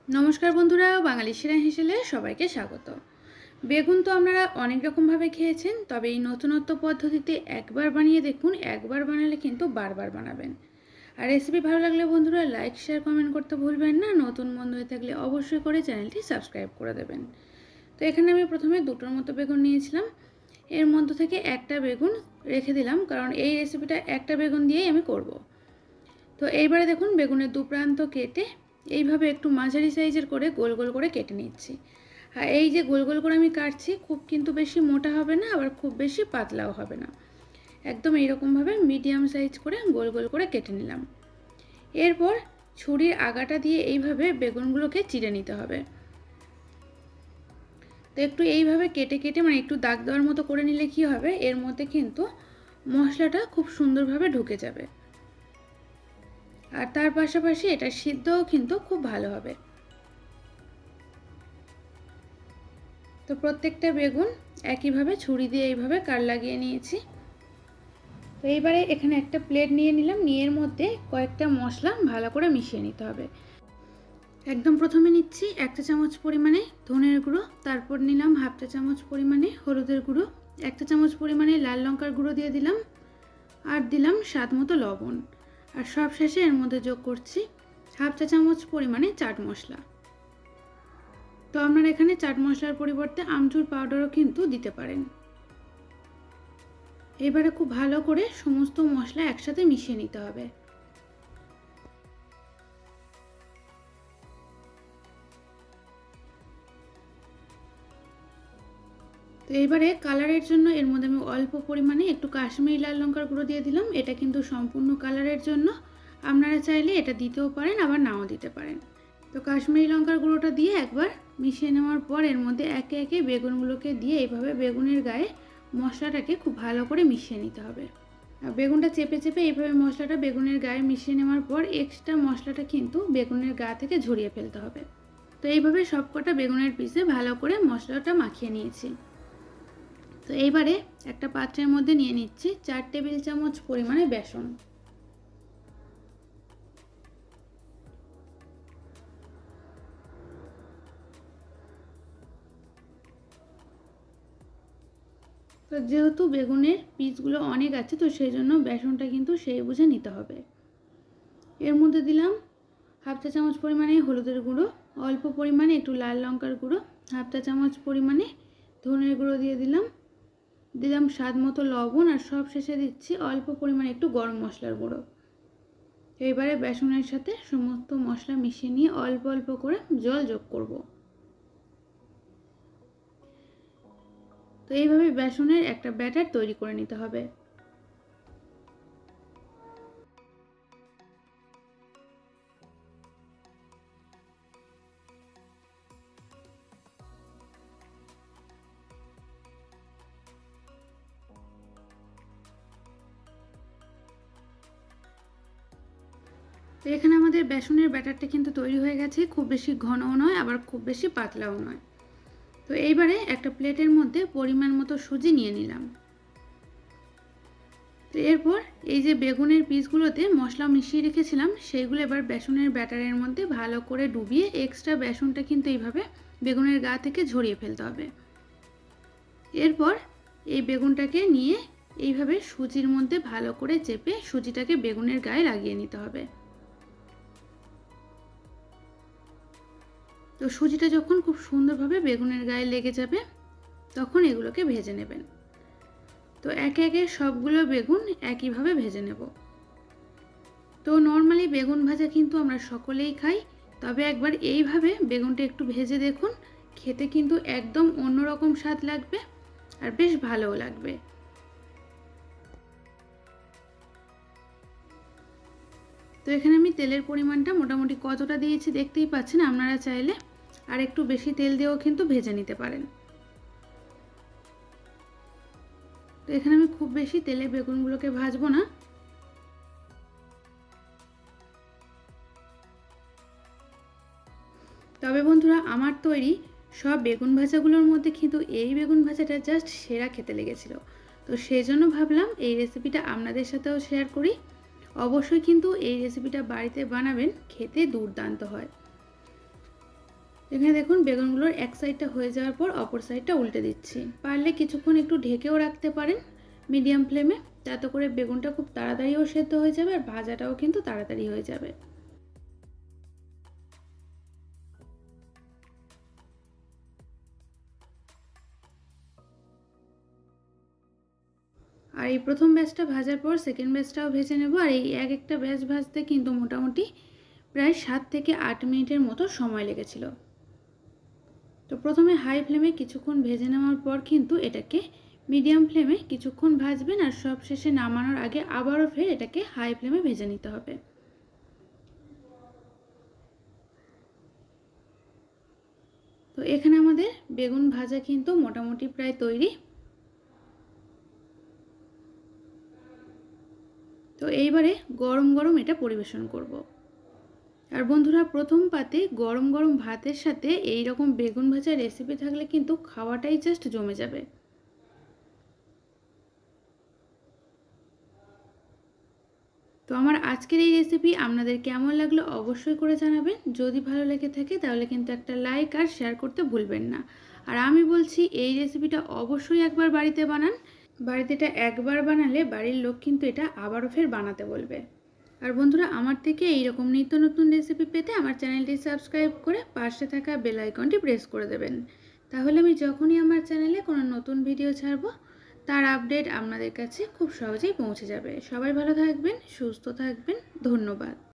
नमस्कार बंधुरा बांगाली सेरा हेसेले सबाइके स्वागत। बेगुन तो आपनारा अनेक रकम भावे खेयेछेन, तबे एई नतुनत्व पद्धतिते एकबार बानिये देखुन। एकबार बानाले किन्तु बारबार बानाबेन। और रेसिपि भालो लागले बंधुरा लाइक शेयर कमेंट करते भूलबेन ना। नतुन बंधु हये थाकले अवश्यई करे चैनलटी सबस्क्राइब करे देबेन। तो एखाने आमि प्रथमे दुटोर मतो बेगुन नियेछिलाम। एर मध्य थेके एकटा बेगुन रेखे दिलाम, कारण एई रेसिपिटा एकटा बेगुन दियेई आमि करब। तो एइबारे देखुन बेगुनेर दु प्रान्त केटे এইভাবে একটু মাঝারি সাইজের করে গোল গোল করে কেটে নিচ্ছি। আর এই যে গোল গোল করে আমি কাটছি, খুব কিন্তু বেশি মোটা হবে না, আবার খুব বেশি পাতলাও হবে না। একদম এইরকম ভাবে মিডিয়াম সাইজ করে গোল গোল করে কেটে নিলাম। এরপর ছুরির আগাটা দিয়ে এইভাবে বেগুনগুলোকে চিড়ে নিতে হবে। তো একটু এইভাবে কেটে কেটে মানে একটু দাগ দেওয়ার মতো করে নিলে কি হবে, এর মধ্যে কিন্তু মশলাটা খুব সুন্দরভাবে ঢুকে যাবে। আর তার পাশাপাশি এটা সিদ্ধও কিন্তু খুব ভালো হবে। তো প্রত্যেকটা বেগুন একইভাবে ছুরি দিয়ে এইভাবে কাট লাগিয়ে নিয়েছি। তো এইবারে এখানে একটা প্লেট নিয়ে নিলাম, নিয়ে এর মধ্যে কয়েকটা মশলা ভালো করে মিশিয়ে নিতে হবে। একদম প্রথমে নিচ্ছি 1 চা চামচ পরিমাণে ধনের গুঁড়ো, তারপর নিলাম 1/2 চা চামচ পরিমাণে হলুদের গুঁড়ো, 1 চা চামচ পরিমাণে লাল লঙ্কার গুঁড়ো দিয়ে দিলাম, আর দিলাম স্বাদ মতো লবণ। আর সব শেষে এর মধ্যে যোগ করছি 1/2 চা চামচ পরিমাণে চাট মশলা। তো আপনারা এখানে চাট মশলার পরিবর্তে আমচুর পাউডারও কিন্তু দিতে পারেন। এবারে খুব ভালো করে সমস্ত মশলা একসাথে মিশিয়ে নিতে হবে। তো এবারে কালারের জন্য এর মধ্যে আমি অল্প পরিমাণে একটু কাশ্মীরি লাল লঙ্কার গুঁড়ো দিয়ে দিলাম। এটা কিন্তু সম্পূর্ণ কালারের জন্য, আপনারা চাইলে এটা দিতেও পারেন, আবার নাও দিতে পারেন। তো কাশ্মীরি লঙ্কার গুঁড়োটা দিয়ে একবার মিশিয়ে নেওয়ার পর এর মধ্যে একে একে বেগুনগুলোকে দিয়ে এইভাবে বেগুনের গায়ে মশলাটাকে খুব ভালো করে মিশিয়ে নিতে হবে। আর বেগুনটা চেপে চেপে এইভাবে মশলাটা বেগুনের গায়ে মিশিয়ে নেওয়ার পর এক্সট্রা মশলাটা কিন্তু বেগুনের গা থেকে ঝরিয়ে ফেলতে হবে। তো এইভাবে সবকটা বেগুনের পিসে ভালো করে মশলাটা মাখিয়ে নিয়েছি। তো এইবারে একটা পাত্রের মধ্যে নিয়ে নিচ্ছি 4 টেবিল চামচ পরিমাণে বেসন। তো যেহেতু বেগুনের পিসগুলো অনেক আছে, তো সেই জন্য বেসনটা কিন্তু সেই বুঝে নিতে হবে। এর মধ্যে দিলাম 1/2 চা চামচ পরিমাণে হলুদের গুঁড়ো, অল্প পরিমাণে একটু লাল লঙ্কার গুঁড়ো, 1/2 চা চামচ পরিমাণে ধনের গুঁড়ো দিয়ে দিলাম, দিলাম স্বাদ মতো লবণ, আর সব শেষে দিচ্ছি অল্প পরিমাণে একটু গরম মশলার গুঁড়ো। এবারে বেসনের সাথে সমস্ত মশলা মিশিয়ে নিয়ে অল্প অল্প করে জল যোগ করব। তো এইভাবে বেসনের একটা ব্যাটার তৈরি করে নিতে হবে। তো এখানে আমাদের বেসনের ব্যাটারটা কিন্তু তৈরি হয়ে গেছে। খুব বেশি ঘনও নয়, আবার খুব বেশি পাতলাও নয়। তো এইবারে একটা প্লেটের মধ্যে পরিমাণ মতো সুজি নিয়ে নিলাম। তো এরপর এই যে বেগুনের পিসগুলোতে মশলা মিশিয়ে রেখেছিলাম, সেইগুলো এবার বেসনের ব্যাটারের মধ্যে ভালো করে ডুবিয়ে এক্সট্রা বেসনটা কিন্তু এইভাবে বেগুনের গা থেকে ঝরিয়ে ফেলতে হবে। এরপর এই বেগুনটাকে নিয়ে এইভাবে সুজির মধ্যে ভালো করে চেপে সুজিটাকে বেগুনের গায়ে লাগিয়ে নিতে হবে। তো সুজিটা যখন খুব সুন্দরভাবে বেগুনের গায়ে লেগে যাবে, তখন এগুলোকে ভেজে নেবেন। তো একে একে সবগুলো বেগুন একইভাবে ভেজে নেব। তো নর্মালি বেগুন ভাজা কিন্তু আমরা সকলেই খাই, তবে একবার এইভাবে বেগুনটা একটু ভেজে দেখুন, খেতে কিন্তু একদম অন্যরকম স্বাদ লাগবে, আর বেশ ভালোও লাগবে। তো এখানে আমি তেলের পরিমাণটা মোটামুটি কতটা দিয়েছি দেখতেই পাচ্ছেন। আপনারা চাইলে আর একটু বেশি তেল দিয়েও কিন্তু ভেজে নিতে পারেন। তো এখানে আমি খুব বেশি তেলে বেগুনগুলোকে ভাজবো না। তবে বন্ধুরা, আমার তৈরি সব বেগুন ভাজাগুলোর মধ্যে কিন্তু এই বেগুন ভাজাটা জাস্ট সেরা খেতে লেগেছিল। তো সেই জন্য ভাবলাম এই রেসিপিটা আপনাদের সাথেও শেয়ার করি। অবশ্যই কিন্তু এই রেসিপিটা বাড়িতে বানাবেন, খেতে দুর্দান্ত হয়। এখানে দেখুন বেগুনগুলোর এক সাইডটা হয়ে যাওয়ার পর অপর সাইডটা উল্টে দিচ্ছি। পারলে কিছুক্ষণ একটু ঢেকেও রাখতে পারেন মিডিয়াম ফ্লেমে, যাতে করে বেগুনটা খুব তাড়াতাড়িও সেদ্ধ হয়ে যাবে আর ভাজাটাও কিন্তু তাড়াতাড়ি হয়ে যাবে। আর এই প্রথম ব্যাচটা ভাজার পর সেকেন্ড ব্যাচটাও ভেজে নেব। আর এই এক একটা ব্যাচ ভাজতে কিন্তু মোটামুটি প্রায় 7 থেকে 8 মিনিটের মতো সময় লেগেছিল। তো প্রথমে হাই ফ্লেমে কিছুক্ষণ ভেজে নেওয়ার পর কিন্তু এটাকে মিডিয়াম ফ্লেমে কিছুক্ষণ ভাজবেন, আর সব শেষে নামানোর আগে আবারও ফের এটাকে হাই ফ্লেমে ভেজে নিতে হবে। তো এখানে আমাদের বেগুন ভাজা কিন্তু মোটামুটি প্রায় তৈরি। তো এইবারে গরম গরম এটা পরিবেশন করব। আর বন্ধুরা, প্রথম পাতে গরম গরম ভাতের সাথে এই রকম বেগুন ভাজা রেসিপি থাকলে কিন্তু খাওয়াটাই জাস্ট জমে যাবে। তো আমার আজকের এই রেসিপি আপনাদের কেমন লাগলো অবশ্যই করে জানাবেন। যদি ভালো লেগে থাকে তাহলে কিন্তু একটা লাইক আর শেয়ার করতে ভুলবেন না। আর আমি বলছি এই রেসিপিটা অবশ্যই একবার বাড়িতে বানান। বাড়িতে এটা একবার বানালে বাড়ির লোক কিন্তু এটা আবারও ফের বানাতে বলবে। আর বন্ধুরা, আমার থেকে এইরকম নিত্য নতুন রেসিপি পেতে আমার চ্যানেলটি সাবস্ক্রাইব করে পাশে থাকা বেল আইকনটি প্রেস করে দেবেন। তাহলে আমি যখনই আমার চ্যানেলে কোনো নতুন ভিডিও ছাড়বো তার আপডেট আপনাদের কাছে খুব সহজেই পৌঁছে যাবে। সবাই ভালো থাকবেন, সুস্থ থাকবেন। ধন্যবাদ।